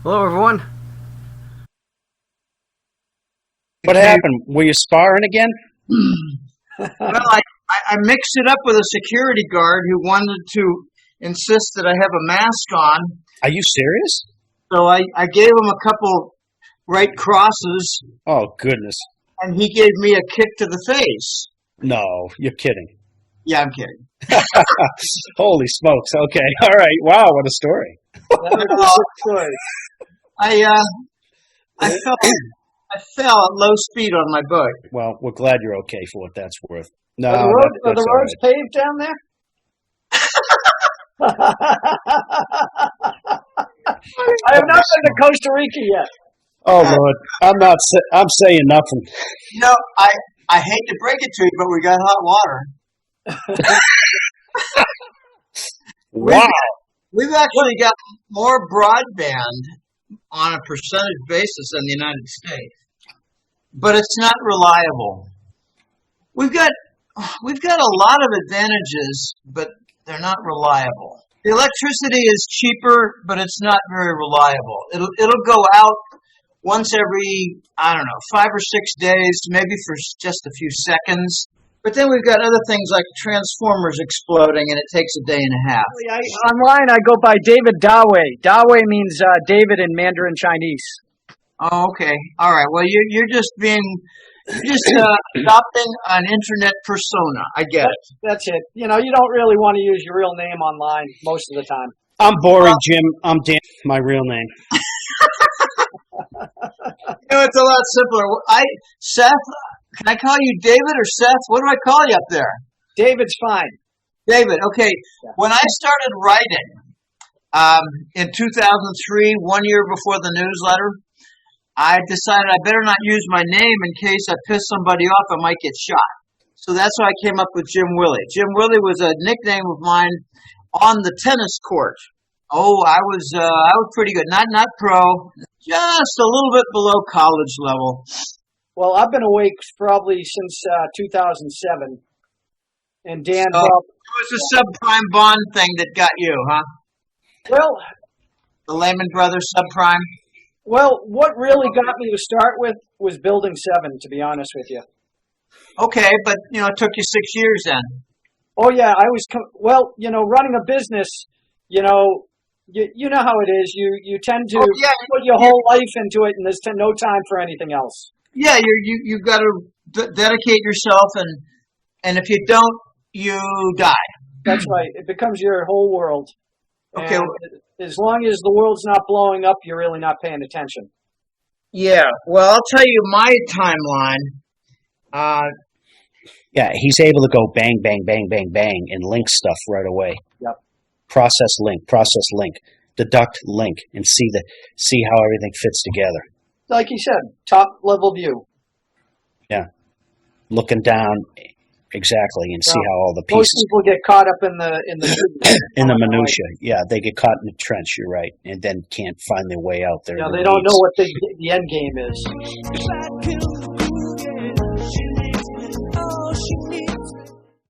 Hello, everyone. What happened? Were you sparring again? Well, I mixed it up with a security guard who wanted to insist that I have a mask on. Are you serious? So I gave him a couple right crosses, Oh, goodness. and he gave me a kick to the face. No, you're kidding. Yeah, I'm kidding. Holy smokes. Okay. All right. Wow, what a story. I fell at low speed on my bike. Well, we're glad you're okay for what that's worth. No, Are the roads paved down there? I have not been to Costa Rica yet. Oh, Lord. I'm saying nothing. You know, I hate to break it to you, but we got hot water. Wow. We've actually got more broadband on a percentage basis than the United States, but it's not reliable. We've got a lot of advantages, but they're not reliable. The electricity is cheaper, but it's not very reliable. It'll go out once every, 5 or 6 days, maybe for just a few seconds. But then we've got other things like transformers exploding, and it takes a day and a half. Online, I go by David Dawei. Dawei means David in Mandarin Chinese. Oh, okay. All right. Well, you're just adopting an internet persona. I get it. That's it. You don't really want to use your real name online most of the time. I'm boring, Jim. I'm Dan, my real name. It's a lot simpler. Seth, can I call you David or Seth? What do I call you up there? David's fine. David, okay. When I started writing in 2003, 1 year before the newsletter, I decided I better not use my name in case I piss somebody off. I might get shot. So that's why I came up with Jim Willie. Jim Willie was a nickname of mine on the tennis court. Oh, I was pretty good. Not pro, just a little bit below college level. Well, I've been awake probably since 2007. And Dan, so it was a subprime bond thing that got you, huh? Well, the Lehman Brothers subprime. Well, what really got me to start with was Building 7, to be honest with you. Okay, but, it took you 6 years then. Oh, yeah, running a business, you know how it is. You tend to put your whole life into it, and there's no time for anything else. Yeah, you've got to dedicate yourself, and if you don't, you die. That's right. It becomes your whole world. Okay. And as long as the world's not blowing up, you're really not paying attention. Yeah. Well, I'll tell you my timeline. Yeah, he's able to go bang, bang, bang, bang, bang, and link stuff right away. Yep. Process link, deduct link, and see how everything fits together. Like you said, top level view. Yeah, looking down exactly and see how all the pieces. Most people get caught up in the in the minutia. Yeah, they get caught in the trench. You're right, and then can't find their way out there. Yeah, they don't know what the end game is.